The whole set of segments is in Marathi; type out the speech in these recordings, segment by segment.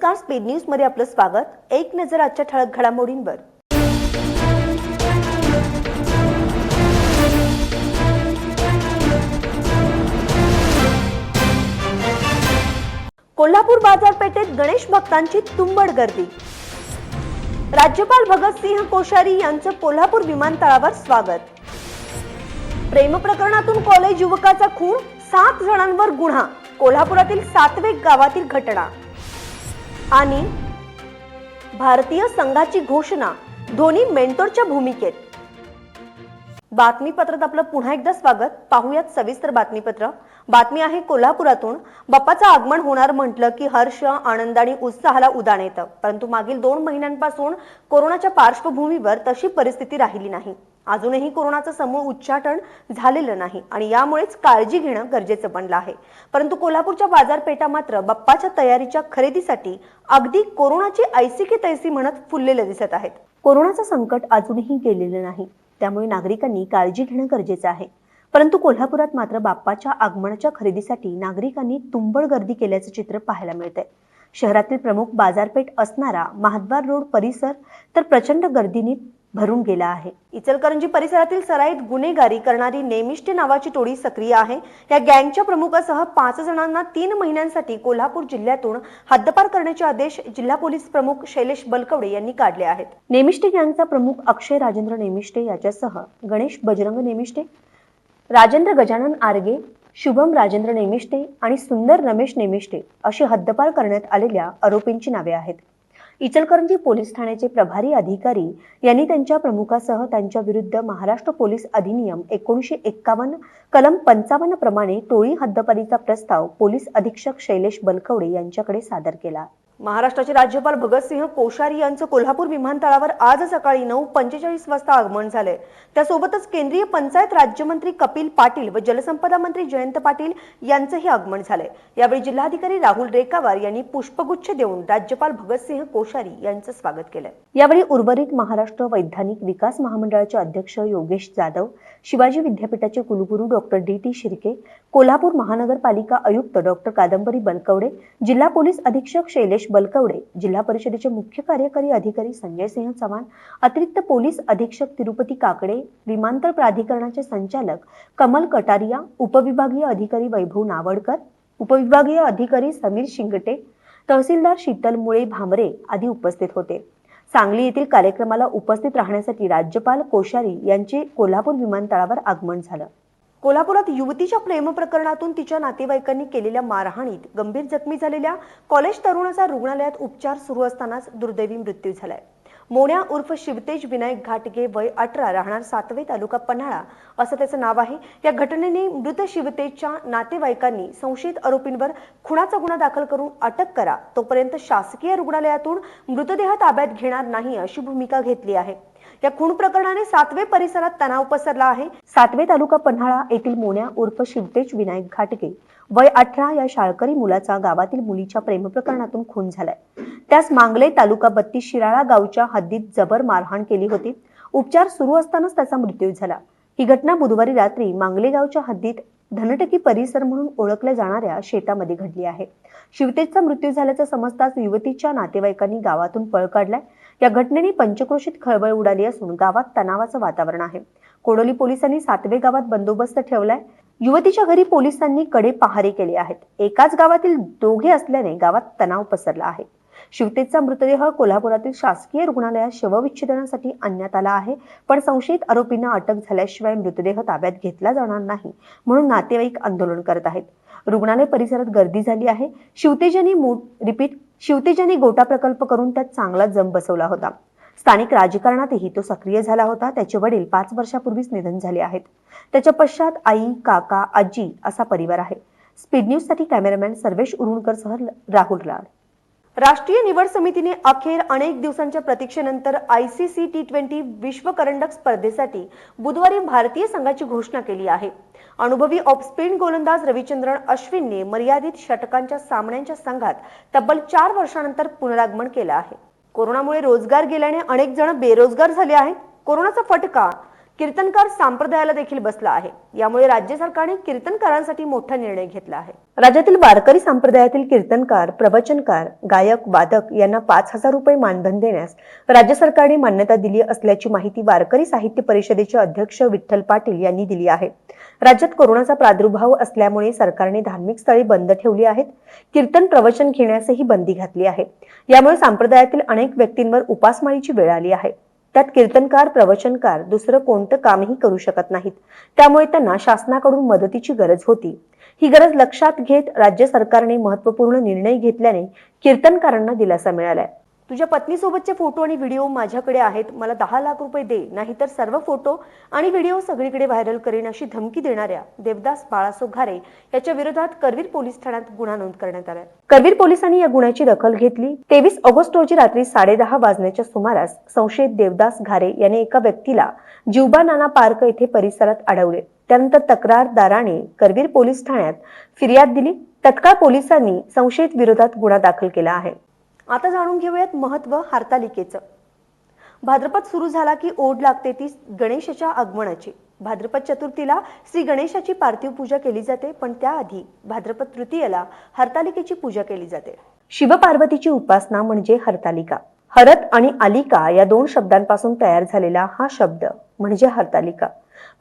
नमस्कार, स्पीड न्यूज मध्ये आपलं स्वागत। एक नजर आजच्या ठळक घडामोडींवर। कोल्हापूर बाजारपेठेत गणेश भक्तांची तुंबड गर्दी। राज्यपाल भगतसिंह कोश्यारी यांचं कोल्हापूर विमानतळावर स्वागत। प्रेम प्रकरणातून कॉलेज युवकाचा खून, 7 जणांवर गुन्हा। कोल्हापुरातील सातवे गावातील घटना आणि भारतीय संघाची घोषणा, धोनी मेंटॉरच्या भूमिकेत। बातमीपत्रात आपलं पुन्हा एकदा स्वागत। पाहूयात सविस्तर बातमीपत्र। बातमी आहे कोल्हापुरातून। बाप्पाचं आगमन होणार म्हटलं की हर्ष, आनंद आणि उत्साहाला उधाण येतं, परंतु मागील 2 महिन्यांपासून कोरोनाच्या पार्श्वभूमीवर तशी परिस्थिती राहिली नाही। अजूनही कोरोनाचं समूळ उच्चाटन झालेलं नाही आणि यामुळेच काळजी घेणं गरजेचं बनलं आहे। परंतु कोल्हापूरच्या बाजारपेठा मात्र बाप्पाच्या तयारीच्या खरेदीसाठी अगदी कोरोनाची ऐसी की तैसी म्हणत फुललेले दिसत आहेत। कोरोनाचं संकट अजूनही गेलेलं नाही, त्यामुळे नागरिकांनी काळजी घेणं गरजेचं आहे। परंतु कोल्हापुरात मात्र बाप्पाच्या आगमनाच्या खरेदीसाठी नागरिकांनी तुंबड गर्दी केल्याचं चित्र पाहायला मिळतंय। शहरातील प्रमुख बाजारपेठ असणारा महाद्वार रोड परिसर तर प्रचंड गर्दीने भरून गेला आहे। इचलकरंजी परिसरातील सराईत गुन्हेगारी करणारी नेमिष्टे नावाची टोळी सक्रिय आहे। या गँगच्या प्रमुखासह 5 जणांना 3 महिन्यांसाठी कोल्हापूर जिल्ह्यातून हद्दपार करण्याचे आदेश जिल्हा पोलीस प्रमुख शैलेश बलकवडे यांनी काढले आहेत। नेमिष्टे गँगचा प्रमुख अक्षय राजेंद्र नेमिष्टे याच्यासह गणेश बजरंग नेमिष्टे, राजेंद्र गजानन आर्गे, शुभम राजेंद्र नेमिष्टे आणि सुंदर रमेश नेमिष्टे अशी हद्दपार करण्यात आलेल्या आरोपींची नावे आहेत। इचलकरंजी पोलीस ठाण्याचे प्रभारी अधिकारी यांनी त्यांच्या प्रमुखासह त्यांच्या विरुद्ध महाराष्ट्र पोलीस अधिनियम 1951 कलम 55 प्रमाणे टोळी हद्दपारीचा प्रस्ताव पोलीस अधीक्षक शैलेश बलकवडे यांच्याकडे सादर केला। महाराष्ट्राचे राज्यपाल भगतसिंह कोश्यारी यांचं कोल्हापूर विमानतळावर आज सकाळी 9:45 वाजता आगमन झाले। त्यासोबतच केंद्रीय पंचायत राज्यमंत्री कपिल पाटील व जलसंपदा मंत्री जयंत पाटील यांचंही आगमन झाले। यावेळी जिल्हाधिकारी राहुल रेखावार यांनी पुष्पगुच्छ देऊन राज्यपाल भगतसिंह कोश्यारी यांचं स्वागत केलं। यावेळी उर्वरित महाराष्ट्र वैधानिक विकास महामंडळाचे अध्यक्ष योगेश जाधव, शिवाजी विद्यापीठाचे कुलगुरू डॉक्टर DT शिर्के, कोल्हापूर महानगरपालिका आयुक्त डॉक्टर कादंबरी बलकवडे, जिल्हा पोलीस अधीक्षक शैलेश बलकवडे, जिल्हा परिषदेचे मुख्य कार्यकारी अधिकारी संजय सिंह चव्हाण, अतिरिक्त पोलीस अधीक्षक तिरुपती काकडे, विमानतळ प्राधिकरणाचे संचालक कमल कटारिया, उपविभागीय अधिकारी वैभव नावडकर, उपविभागीय अधिकारी समीर शिंगटे, तहसीलदार शीतल मुळे भामरे आदी उपस्थित होते। सांगली येथील कार्यक्रमाला उपस्थित राहण्यासाठी राज्यपाल कोश्यारी यांचे कोल्हापूर विमानतळावर आगमन झालं। कोल्हापुरात युवतीच्या प्रेम प्रकरणातून तिच्या नातेवाईकांनी केलेल्या मारहाणीत गंभीर जखमी झालेल्या कॉलेज तरुणाचा रुग्णालयात उपचार सुरू असतानाच दुर्दैवी मृत्यू झालाय। मोन्या उर्फ शिवतेज विनायक घाटगे, वय 18, राहणार सातवे, तालुका पन्हाळा असं त्याचं नाव आहे। या घटनेने मृत शिवतेजच्या नातेवाईकांनी संशयित आरोपींवर खुनाचा गुन्हा दाखल करून अटक करा, तोपर्यंत शासकीय रुग्णालयातून मृतदेह ताब्यात घेणार नाही अशी भूमिका घेतली आहे। या खून प्रकरणाने सातवे परिसरात तणाव पसरला आहे। सातवे, तालुका पन्हाळा येथील मोन्या उर्फ शिवतेज विनायक घाटगे, वय 18 या शाळकरी मुलाचा गावातील मुलीच्या प्रेम प्रकरणातून खून झालाय। त्यास मांगले, तालुका 32 शिराळा गावच्या हद्दीत जबर मारहाण केली होती। उपचार सुरू असतानाच त्याचा मृत्यू झाला। ही घटना बुधवारी रात्री मांगले गावच्या हद्दीत धनटकी परिसर म्हणून ओळखल्या जाणाऱ्या शेतामध्ये घडली आहे। शिवतेजचा मृत्यू झाल्याचं समजताच युवतीच्या नातेवाईकांनी गावातून पळ काढलाय। या घटनेने पंचक्रोशीत खळबळ उडाली असून गावात तणावाचं वातावरण आहे। कोडोली पोलिसांनी सातवे गावात बंदोबस्त ठेवलाय। युवतीच्या घरी पोलिसांनी कडे पहारे केले आहेत। एकाच गावातील दोघे असल्याने गावात तणाव पसरला आहे। शिवतेजचा मृतदेह कोल्हापुरातील शासकीय रुग्णालयात शवविच्छेदनासाठी आणण्यात आला आहे, पण संशयित आरोपींना अटक झाल्याशिवाय मृतदेह ताब्यात घेतला जाणार नाही म्हणून नातेवाईक आंदोलन करत आहेत। रुग्णालय परिसरात गर्दी झाली आहे। शिवतेजांनी गोटा प्रकल्प करून त्यात चांगला जम बसवला होता। स्थानिक राजकारणातही तो सक्रिय झाला होता। त्याचे वडील 5 वर्षापूर्वीच निधन झाले आहेत। त्याच्या पश्चात आई, काका, आजी असा परिवार आहे। स्पीड न्यूज साठी कॅमेरामॅन सर्वेश उरुणकरसह राहुल लाड। राष्ट्रीय निवड समितीने अखेर अनेक दिवसांच्या प्रतीक्षेनंतर ICC T20 विश्व करंडक स्पर्धेसाठी बुधवारी भारतीय संघाची घोषणा केली आहे। अनुभवी ऑफ स्पिन गोलंदाज रविचंद्रन अश्विनने मर्यादित षटकांच्या सामन्यांच्या संघात तब्बल 4 वर्षांनंतर पुनरागमन केलं आहे। कोरोनामुळे रोजगार गेल्याने अनेक जण बेरोजगार झाले आहेत। कोरोनाचा फटका कीर्तनकार संप्रदायाला देखील बसला आहे। यामुळे राज्य सरकारने कीर्तनकारांसाठी मोठा निर्णय घेतला आहे। राज्यातील वारकरी संप्रदायातील कीर्तनकार, प्रवचनकार, गायक, वादक यांना 5,000 रुपये मानधन देण्यास राज्य सरकारने मान्यता दिली असल्याची माहिती वारकरी साहित्य परिषदेचे अध्यक्ष विठ्ठल पाटील यांनी दिली आहे। राज्यात कोरोनाचा प्रादुर्भाव असल्यामुळे सरकारने धार्मिक स्थळे बंद ठेवली आहेत। कीर्तन प्रवचन घेण्यासही बंदी घातली आहे। यामुळे संप्रदायातील अनेक व्यक्तींवर उपासमारीची वेळ आली आहे। त्यात कीर्तनकार, प्रवचनकार दुसरं कोणतं कामही करू शकत नाहीत। त्यामुळे त्यांना शासनाकडून मदतीची गरज होती। ही गरज लक्षात घेत राज्य सरकारने महत्त्वपूर्ण निर्णय घेतल्याने कीर्तनकारांना दिलासा मिळालाय। तुझ्या पत्नीसोबतचे फोटो आणि व्हिडिओ माझ्याकडे आहेत, मला 10 लाख रुपये दे, नाहीतर सर्व फोटो आणि व्हिडिओ सगळीकडे व्हायरल करेन अशी धमकी देणाऱ्या देवदास बाळासो घारे याच्या विरोधात करवीर पोलीस ठाण्यात गुन्हा नोंद करण्यात आला। करवीर पोलिसांनी या गुन्ह्याची दखल घेतली। 23 ऑगस्ट रोजी रात्री 10:30 वाजण्याच्या सुमारास संशयित देवदास घारे याने एका व्यक्तीला जिवबा नाना पार्क येथे परिसरात अडवले। त्यानंतर तक्रारदाराने करवीर पोलीस ठाण्यात फिर्याद दिली। तत्काळ पोलिसांनी संशयित विरोधात गुन्हा दाखल केला आहे। आता जाणून घेऊयात महत्त्व हरतालिकेचं। भाद्रपद सुरू झाला की ओढ लागते ती गणेशाच्या आगमनाची। भाद्रपद चतुर्थीला श्री गणेशाची पार्थिव पूजा केली जाते, पण त्याआधी भाद्रपद तृतीयेला हरतालिकेची पूजा केली जाते। शिवपार्वतीची उपासना म्हणजे हरतालिका। हरत आणि आलिका या दोन शब्दांपासून तयार झालेला हा शब्द म्हणजे हरतालिका।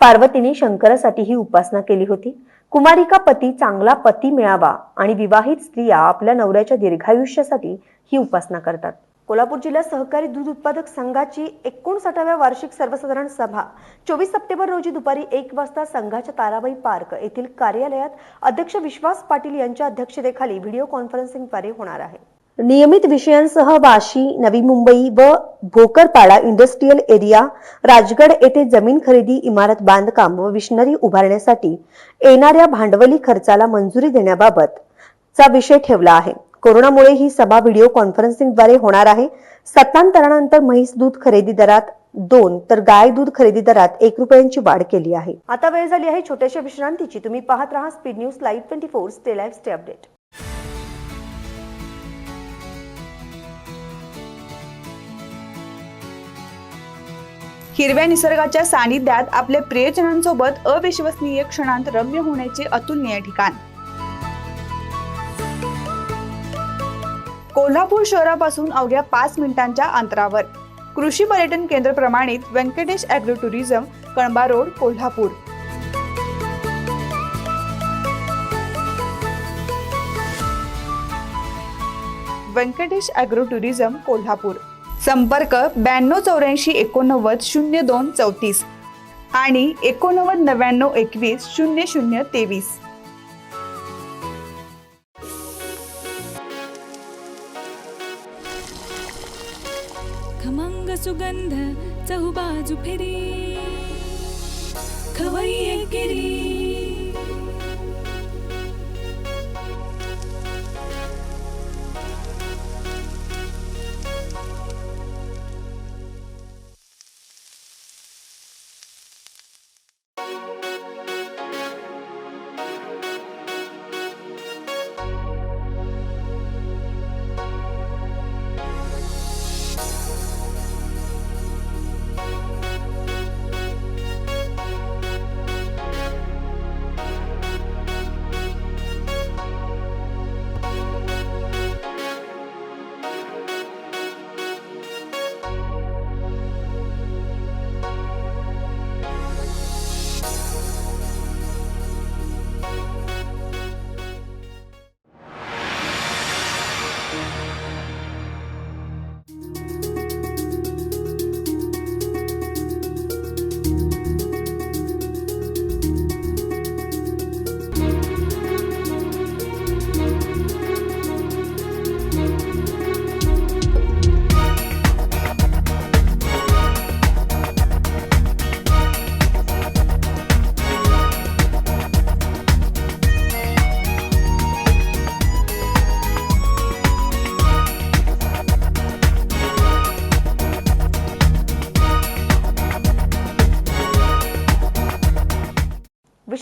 पार्वतीने शंकरासाठी ही उपासना केली होती। कुमारिका पती चांगला पती मिळावा आणि विवाहित स्त्रिया आपल्या नवऱ्याच्या दीर्घायुष्यासाठी ही उपासना करतात। कोल्हापूर जिल्हा सहकारी दूध उत्पादक संघाची 59व्या वार्षिक सर्वसाधारण सभा 24 सप्टेंबर रोजी दुपारी 1 वाजता संघाच्या ताराबाई पार्क येथील कार्यालयात अध्यक्ष विश्वास पाटील यांच्या अध्यक्षतेखाली व्हिडिओ कॉन्फरन्सिंगद्वारे होणार आहे। नियमित विषयांसह वाशी, नवी मुंबई व भोकरपाडा इंडस्ट्रियल एरिया, राजगड येथे जमीन खरेदी, इमारत बांधकाम व विशनरी उभारण्यासाठी येणाऱ्या भांडवली खर्चाला मंजुरी देण्याबाबत चा विषय ठेवला आहे। कोरोनामुळे ही सभा व्हिडिओ कॉन्फरन्सिंगद्वारे होणार आहे। सत्तांतरानंतर म्हैस दूध खरेदी दरात 2 तर गाय दूध खरेदी दरात 1 रुपयांची वाढ केली आहे। आता वेळ झाली आहे छोट्याशा विश्रांतीची। तुम्ही पाहत राहा speed news live 24 stay live stay update. हिरव्या निसर्गाच्या सानिध्यात आपल्या प्रियजनांसोबत अविश्वसनीय क्षणांत रम्य होण्याचे अतुलनीय ठिकाण। कोल्हापूर शहरापासून अवघ्या 5 मिनिटांच्या अंतरावर कृषी पर्यटन केंद्र प्रमाणित Venkatesh agro tourism, Kalamba road, Kolhapur. Venkatesh agro tourism, Kolhapur. संपर्क 9284890234 आणि 8999210023। खमंग सुगंध चहुबाजू फिरी खवई गिरी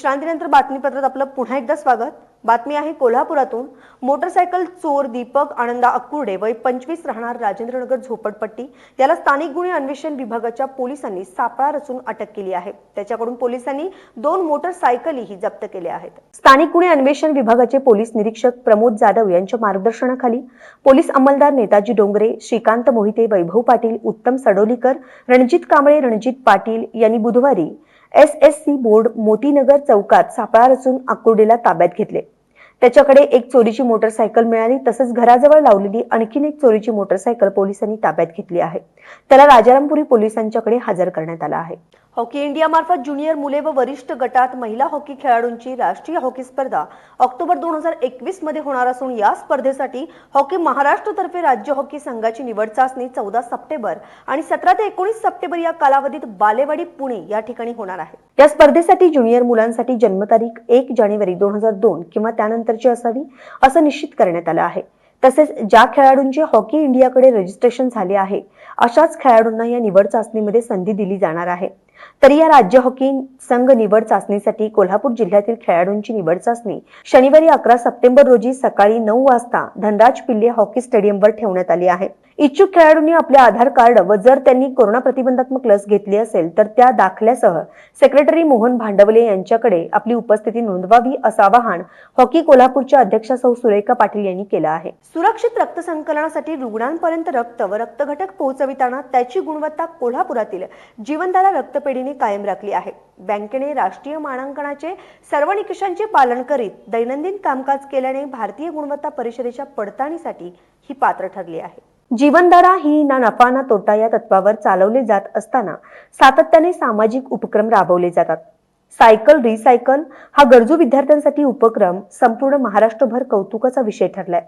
विश्रांतीनंतर बातमीपत्रात आपलं पुन्हा एकदा स्वागत. बातमी आहे कोल्हापुरातून. मोटरसायकल चोर दीपक आनंदा अक्कुर्डे वय 25 राहणार राजेंद्रनगर झोपडपट्टी याला स्थानिक गुन्हे अन्वेषण विभागाच्या पोलिसांनी सापळा रचून अटक केली आहे. त्याच्याकडून पोलिसांनी 2 मोटरसायकलीही जप्त केल्या आहेत. स्थानिक गुन्हे अन्वेषण विभागाचे पोलीस निरीक्षक प्रमोद जाधव यांच्या मार्गदर्शनाखाली पोलीस अंमलदार नेताजी डोंगरे, श्रीकांत मोहिते, वैभव पाटील, उत्तम सडोलीकर, रणजित कांबळे, रणजित पाटील यांनी बुधवारी SSC बोर्ड मोतीनगर चौकात सापळा रचून अक्कुर्डेला ताब्यात घेतले. त्याच्याकडे एक चोरीची मोटरसायकल मिळाली. तसंच घराजवळ लावलेली आणखीन एक चोरीची मोटरसायकल पोलिसांनी ताब्यात घेतली आहे. त्याला राजारामपुरी पोलिसांच्याकडे हजर करण्यात आला आहे. हॉकी इंडिया मार्फत ज्युनियर मुले व वरिष्ठ गटात महिला हॉकी खेळाडूंची राष्ट्रीय हॉकी स्पर्धा ऑक्टोबर 2021 मध्ये होणार असून या स्पर्धेसाठी हॉकी महाराष्ट्रतर्फे राज्य हॉकी संघाची निवड चाचणी 14 सप्टेंबर आणि 17 ते 19 सप्टेंबर या कालावधीत बालेवाडी पुणे या ठिकाणी होणार आहे. या स्पर्धेसाठी ज्युनियर मुलांसाठी जन्मतारीख 1 जानेवारी 2002 किंवा त्यानंतरची असावी असं निश्चित करण्यात आलं आहे. तसेच ज्या खेळाडूंचे हॉकी इंडियाकडे रजिस्ट्रेशन झाले आहे अशाच खेळाडूंना या निवड चाचणीमध्ये संधी दिली जाणार आहे. तरी या राज्य हॉकी संघ निवड चाचणीसाठी कोल्हापूर जिल्ह्यातील खेळाडूंची निवड चाचणी शनिवारी 11 सप्टेंबर रोजी सकाळी 9 वाजता धनराज पिल्ले हॉकी स्टेडियमवर ठेवण्यात आली आहे. इच्छुक खेळाडूंनी आपले आधार कार्ड व जर त्यांनी कोरोना प्रतिबंधात्मक लस घेतली असेल तर त्या दाखल्यासह सेक्रेटरी मोहन भांडवले यांच्याकडे आपली उपस्थिती नोंदवावी असं आवाहन हॉकी कोल्हापूरच्या अध्यक्षा सौ सुरेखा पाटील यांनी केलं आहे. सुरक्षित रक्त संकलनासाठी रुग्णांपर्यंत रक्त व रक्तघटक पोहोचविताना त्याची गुणवत्ता कोल्हापुरातील जीवनधारा रक्तपेढीने कायम राखली आहे. बँकेने राष्ट्रीय मानांकनाचे सर्व निकषांचे पालन करीत दैनंदिन कामकाज केल्याने भारतीय गुणवत्ता परिषदेच्या पडताळणीसाठी ही पात्र ठरली आहे. जीवनधारा ही ना नफा ना तोटा या तत्वावर चालवले जात असताना सातत्याने सामाजिक उपक्रम राबवले जातात. सायकल रिसायकल हा गरजू विद्यार्थ्यांसाठी उपक्रम संपूर्ण महाराष्ट्रभर कौतुकाचा विषय ठरलाय.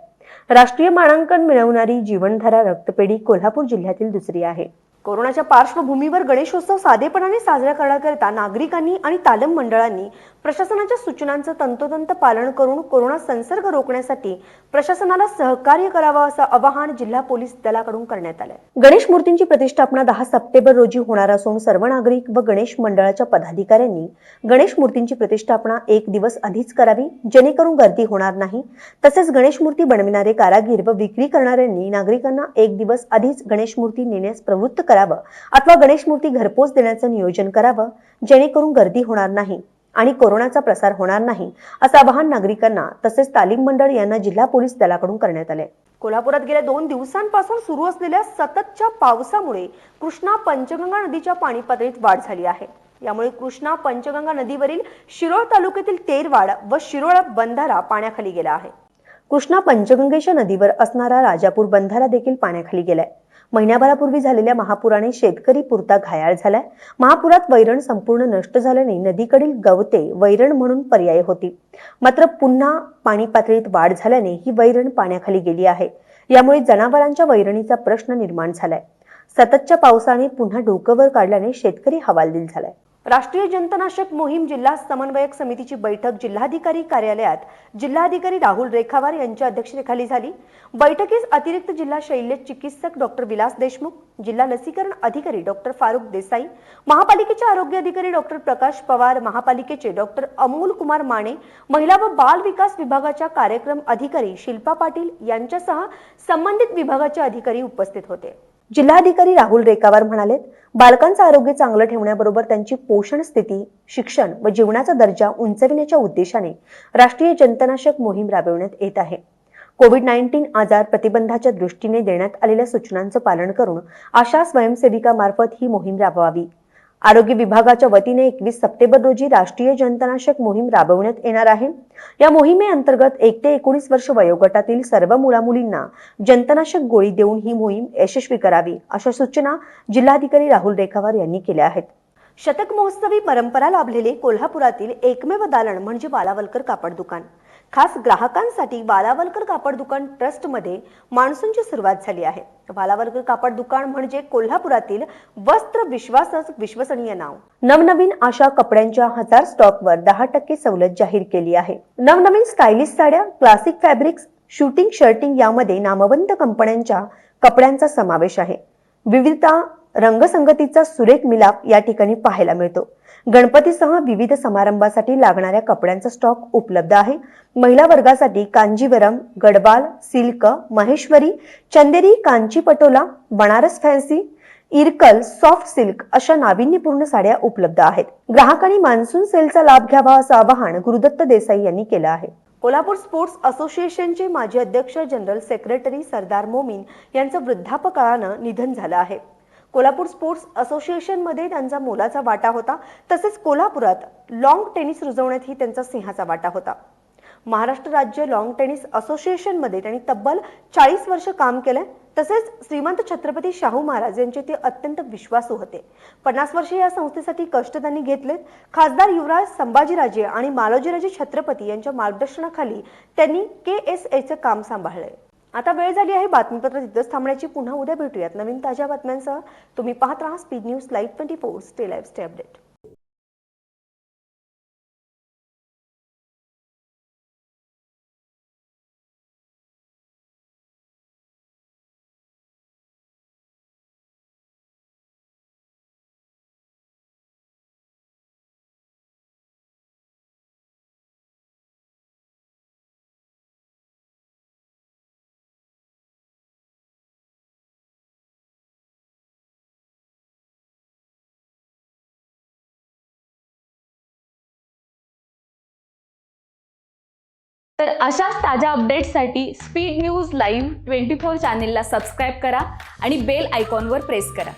राष्ट्रीय मानांकन मिळवणारी जीवनधारा रक्तपेढी कोल्हापूर जिल्ह्यातील दुसरी आहे. कोरोनाच्या पार्श्वभूमीवर गणेशोत्सव साधेपणाने साजरा करण्याकरिता नागरिकांनी आणि तालीम मंडळांनी प्रशासनाच्या सूचनांचं तंतोतंत पालन करून कोरोना संसर्ग रोखण्यासाठी प्रशासनाला सहकार्य करावं असं आवाहन जिल्हा पोलीस दलाकडून करण्यात आलंय. गणेश मूर्तींची प्रतिष्ठापना 10 सप्टेंबर रोजी होणार असून सर्व नागरिक व गणेश मंडळाच्या पदाधिकाऱ्यांनी गणेश मूर्तींची प्रतिष्ठापना 1 दिवस आधीच करावी जेणेकरून गर्दी होणार नाही. तसेच गणेश मूर्ती बनविणारे कारागीर व विक्री करणाऱ्यांनी नागरिकांना 1 दिवस आधीच गणेश मूर्ती नेण्यास प्रवृत्त करावं अथवा गणेश मूर्ती घरपोच देण्याचं नियोजन करावं जेणेकरून गर्दी होणार नाही आणि कोरोनाचा प्रसार होणार नाही असं आवाहन नागरिकांना तसेच तालीम मंडळ यांना जिल्हा पोलीस दलाकडून करण्यात आले. कोल्हापुरात गेल्या 2 दिवसांपासून सुरू असलेल्या सततच्या पावसामुळे कृष्णा पंचगंगा नदीच्या पाणी पातळीत वाढ झाली आहे. यामुळे कृष्णा पंचगंगा नदीवरील शिरोळ तालुक्यातील तेरवाड व शिरोळ बंधारा पाण्याखाली गेला आहे. कृष्णा पंचगंगेच्या नदीवर असणारा राजापूर बंधारा देखील पाण्याखाली गेलाय. महिन्याभरापूर्वी झालेल्या महापुराने शेतकरी पुरता घायाळ झालाय. महापुरात वैरण संपूर्ण नष्ट झाल्याने नदीकडील गवते वैरण म्हणून पर्याय होती. मात्र पुन्हा पाणी पातळीत वाढ झाल्याने ही वैरण पाण्याखाली गेली आहे. यामुळे जनावरांच्या वैरणीचा प्रश्न निर्माण झालाय. सततच्या पावसाने पुन्हा डोकं वर काढल्याने शेतकरी हवालदिल झालाय. राष्ट्रीय जंतनाशक मोहीम जिल्हा समन्वयक समितीची बैठक जिल्हाधिकारी कार्यालयात जिल्हाधिकारी राहुल रेखावार यांच्या अध्यक्षतेखाली झाली. बैठकीस अतिरिक्त जिल्हा शल्य चिकित्सक डॉक्टर विलास देशमुख, जिल्हा लसीकरण अधिकारी डॉक्टर फारुख देसाई, महापालिकेचे आरोग्य अधिकारी डॉक्टर प्रकाश पवार, महापालिकेचे डॉक्टर अमोल कुमार माने, महिला व बाल विकास विभागाच्या कार्यक्रम अधिकारी शिल्पा पाटील यांच्यासह संबंधित विभागाचे अधिकारी उपस्थित होते. जिल्हाधिकारी राहुल रेखावार म्हणाले, बालकांचं आरोग्य चांगलं ठेवण्याबरोबर त्यांची पोषण स्थिती, शिक्षण व जीवनाचा दर्जा उंचाविण्याच्या उद्देशाने राष्ट्रीय जंतनाशक मोहीम राबविण्यात येत आहे. कोविड-19 आजार प्रतिबंधाच्या दृष्टीने देण्यात आलेल्या सूचनांचं पालन करून आशा स्वयंसेविकामार्फत ही मोहीम राबवावी. आरोग्य विभागाच्या वतीने 21 सप्टेंबर रोजी राष्ट्रीय जंतनाशक मोहीम राबवण्यात येणार आहे. या मोहिमेअंतर्गत 1 ते 19 वर्ष वयोगटातील सर्व मुलामुलींना जंतनाशक गोळी देऊन ही मोहीम यशस्वी करावी अशा सूचना जिल्हाधिकारी राहुल रेखावार यांनी केल्या आहेत. शतक महोत्सवी परंपरा लाभलेले कोल्हापुरातील एकमेव दालन म्हणजे बालावलकर कापड दुकान. खास ग्राहकांसाठी बालावलकर कापड दुकान ट्रस्ट मध्ये मान्सूनची सुरुवात झाली आहे. बालावलकर कापड दुकान म्हणजे कोल्हापुरातील वस्त्र विश्वासच विश्वसनीय नाव. नवनवीन आशा कपड्यांच्या 1000 स्टॉकवर 10% सवलत जाहीर केली आहे. नवनवीन स्टायलिश साड्या, क्लासिक फॅब्रिक्स, शूटिंग शर्टिंग यामध्ये नामवंत कंपन्यांच्या कपड्यांचा समावेश आहे. विविधता रंगसंगतीचा सुरेख मिलाप या ठिकाणी पाहायला मिळतो. गणपतीसह विविध समारंभासाठी लागणाऱ्या कपड्यांचा स्टॉक उपलब्ध आहे. महिला वर्गासाठी Kanjeevaram, Gadwal, silk, Maheshwari, Chanderi, Kanchi Patola, Banaras fancy, Irkal, soft silk अशा नाविन्यपूर्ण साड्या उपलब्ध आहेत. ग्राहकांनी मान्सून सेलचा लाभ घ्यावा असं आवाहन गुरुदत्त देसाई यांनी केलं आहे. कोल्हापूर स्पोर्ट्स असोसिएशनचे माजी अध्यक्ष जनरल सेक्रेटरी सरदार मोमीन यांचं वृद्धापकाळानं निधन झालं आहे. कोल्हापूर स्पोर्ट्स असोसिएशनमध्ये त्यांचा मोलाचा वाटा होता. तसेच कोल्हापुरात लॉंग टेनिस रुजवण्यातही त्यांचा सिंहाचा वाटा होता. महाराष्ट्र राज्य लॉंग टेनिस असोसिएशनमध्ये त्यांनी तब्बल 40 वर्ष काम केलंय. तसेच श्रीमंत छत्रपती शाहू महाराज यांचे ते अत्यंत विश्वासू होते. 50 वर्षे या संस्थेसाठी कष्ट त्यांनी घेतलेत. खासदार युवराज संभाजीराजे आणि मालोजीराजे छत्रपती यांच्या मार्गदर्शनाखाली त्यांनी KSAचं काम सांभाळलंय. आता वेळ झाली आहे बातमीपत्र तिथंच थांबण्याची. पुन्हा उद्या भेटूयात नवीन ताज्या बातम्यांसह. तुम्ही पाहत राहा speed news live 24. Stay live, stay update. तर अशाच ताज्या अपडेट्ससाठी स्पीड न्यूज लाईव्ह 24 चॅनेलला सबस्क्राईब करा आणि बेल आयकॉनवर प्रेस करा.